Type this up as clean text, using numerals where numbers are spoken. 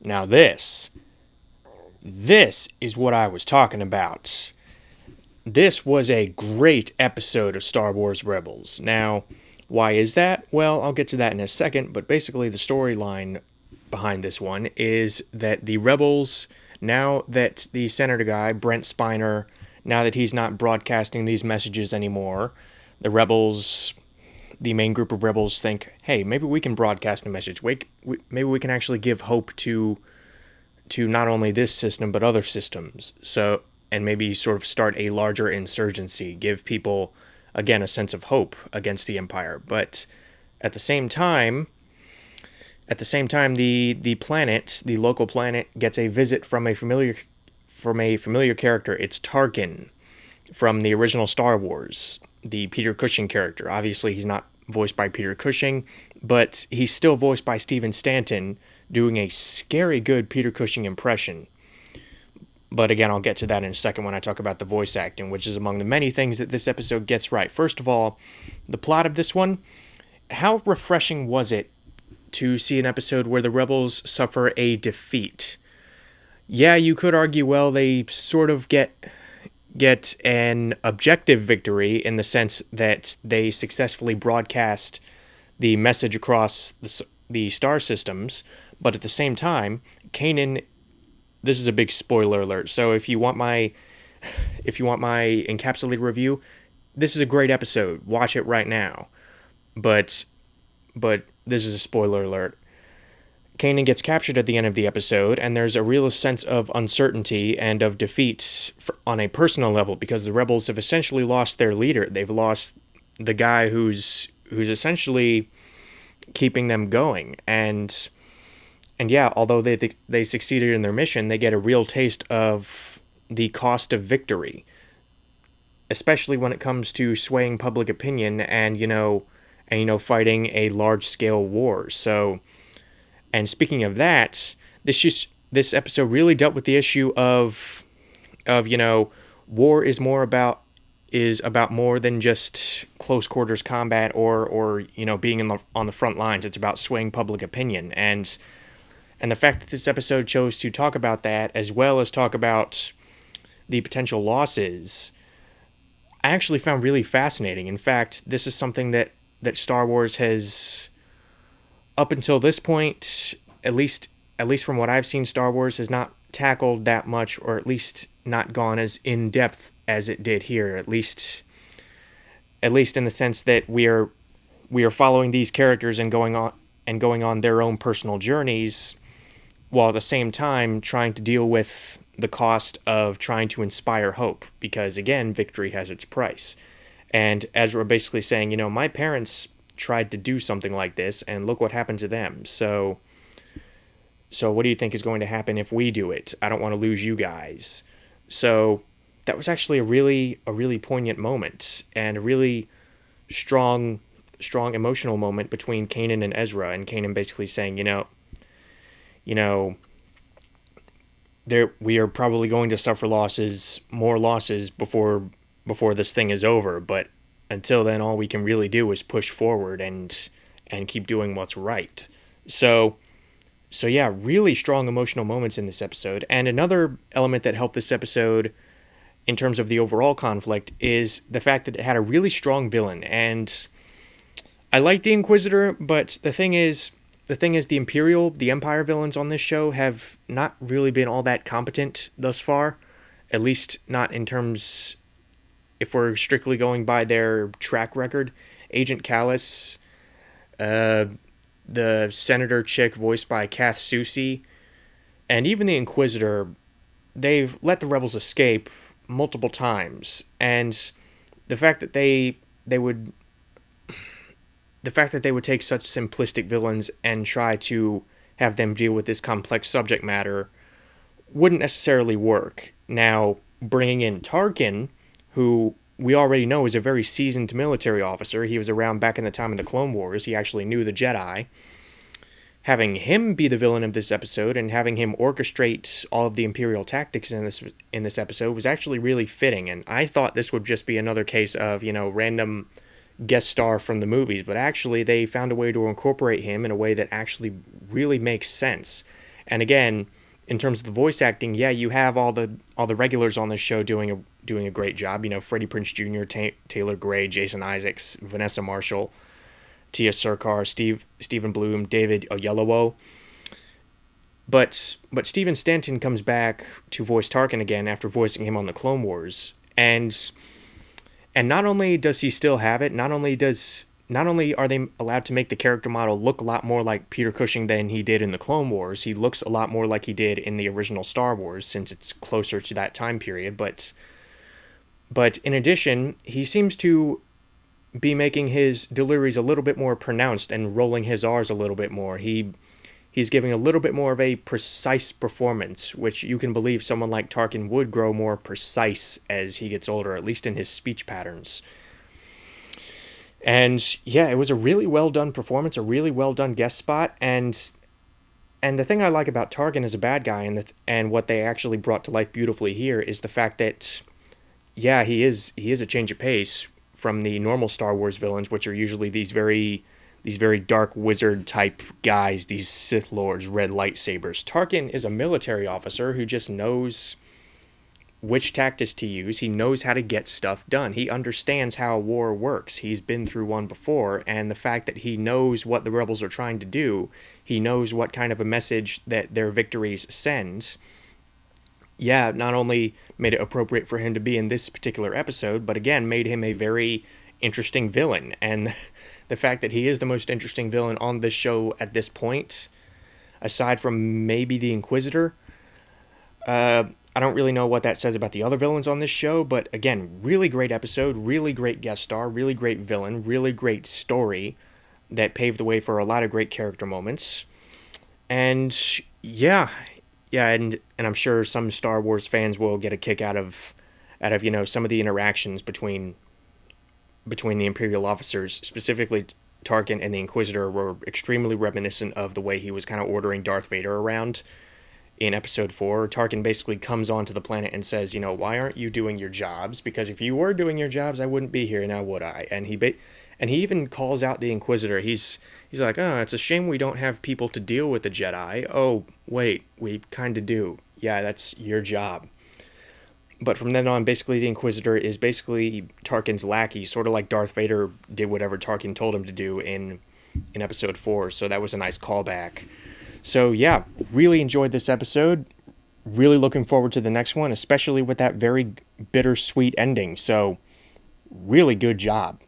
Now this is what I was talking about. This was a great episode of Star Wars Rebels. Now, why is that? Well, I'll get to that in a second, but basically the storyline behind this one is that the Rebels, now that the Senator guy, Brent Spiner, now that he's not broadcasting these messages anymore, the Rebels, the main group of Rebels think, hey, maybe we can broadcast a message. Maybe we can actually give hope to not only this system, but other systems. So, and maybe sort of start a larger insurgency, give people, again, a sense of hope against the Empire. But at the same time, the planet, the local planet, gets a visit from a familiar character. It's Tarkin from the original Star Wars, the Peter Cushing character. Obviously, he's not voiced by Peter Cushing, but he's still voiced by Stephen Stanton, doing a scary good Peter Cushing impression. But again, I'll get to that in a second when I talk about the voice acting, which is among the many things that this episode gets right. First of all, the plot of this one. How refreshing was it to see an episode where the Rebels suffer a defeat? Yeah, you could argue, well, they sort of get an objective victory in the sense that they successfully broadcast the message across the star systems, but at the same time, Kanan, this is a big spoiler alert, so if you want my encapsulated review, this is a great episode. Watch it right now. But this is a spoiler alert. Kanan gets captured at the end of the episode, and there's a real sense of uncertainty and of defeat on a personal level, because the Rebels have essentially lost their leader. They've lost the guy who's essentially keeping them going. And yeah, although they succeeded in their mission, they get a real taste of the cost of victory, especially when it comes to swaying public opinion and fighting a large-scale war. So, and speaking of that, this episode really dealt with the issue of war is about more than just close quarters combat or being on the front lines. It's about swaying public opinion, and the fact that this episode chose to talk about that as well as talk about the potential losses, I actually found really fascinating. In fact, this is something that Star Wars has, up until this point, at least from what I've seen, Star Wars has not tackled that much, or at least not gone as in depth as it did here. At least in the sense that we are following these characters and going on their own personal journeys, while at the same time trying to deal with the cost of trying to inspire hope, because again, victory has its price. And Ezra basically saying, my parents tried to do something like this, and look what happened to them. So what do you think is going to happen if we do it? I don't want to lose you guys. So that was actually a really poignant moment, and a really strong emotional moment between Kanan and Ezra, and Kanan basically saying, we are probably going to suffer more losses before this thing is over, but until then, all we can really do is push forward and keep doing what's right. So yeah, really strong emotional moments in this episode. And another element that helped this episode in terms of the overall conflict is the fact that it had a really strong villain. And I like the Inquisitor, but the thing is the Imperial, the Empire villains on this show have not really been all that competent thus far, at least not in terms, if we're strictly going by their track record. Agent Callus, the Senator chick voiced by Kath Soucie, and even the Inquisitor, they've let the Rebels escape multiple times, and the fact that they would take such simplistic villains and try to have them deal with this complex subject matter wouldn't necessarily work. Now, bringing in Tarkin, who we already know is a very seasoned military officer. He was around back in the time of the Clone Wars. He actually knew the Jedi. Having him be the villain of this episode and having him orchestrate all of the Imperial tactics in this episode was actually really fitting. And I thought this would just be another case of, random guest star from the movies, but actually they found a way to incorporate him in a way that actually really makes sense. And again, in terms of the voice acting, yeah, you have all the regulars on this show doing a great job. You know, Freddie Prinze Jr., Taylor Gray, Jason Isaacs, Vanessa Marshall, Tia Sircar, Stephen Bloom, David Oyelowo. But Steven Stanton comes back to voice Tarkin again after voicing him on the Clone Wars, and not only does he still have it, not only are they allowed to make the character model look a lot more like Peter Cushing than he did in the Clone Wars, he looks a lot more like he did in the original Star Wars since it's closer to that time period. But in addition, he seems to be making his deliveries a little bit more pronounced and rolling his R's a little bit more. He's giving a little bit more of a precise performance, which you can believe someone like Tarkin would grow more precise as he gets older, at least in his speech patterns. And yeah, it was a really well done performance, a really well done guest spot, and the thing I like about Tarkin as a bad guy, and what they actually brought to life beautifully here, is the fact that yeah, he is a change of pace from the normal Star Wars villains, which are usually these very dark wizard type guys, these Sith Lords, red lightsabers. Tarkin is a military officer who just knows which tactics to use. He knows how to get stuff done. He understands how a war works. He's been through one before, and the fact that he knows what the rebels are trying to do, he knows what kind of a message that their victories send. Yeah, not only made it appropriate for him to be in this particular episode, but again, made him a very interesting villain. And the fact that he is the most interesting villain on this show at this point, aside from maybe the Inquisitor, I don't really know what that says about the other villains on this show, but again, really great episode, really great guest star, really great villain, really great story that paved the way for a lot of great character moments. And yeah, and I'm sure some Star Wars fans will get a kick out of some of the interactions between the Imperial officers, specifically Tarkin and the Inquisitor, were extremely reminiscent of the way he was kind of ordering Darth Vader around in Episode 4. Tarkin basically comes onto the planet and says, why aren't you doing your jobs? Because if you were doing your jobs, I wouldn't be here, now would I? And he even calls out the Inquisitor. He's like, oh, it's a shame we don't have people to deal with the Jedi. Oh, wait, we kind of do. Yeah, that's your job. But from then on, basically, the Inquisitor is basically Tarkin's lackey, sort of like Darth Vader did whatever Tarkin told him to do in Episode 4. So that was a nice callback. So yeah, really enjoyed this episode. Really looking forward to the next one, especially with that very bittersweet ending. So really good job.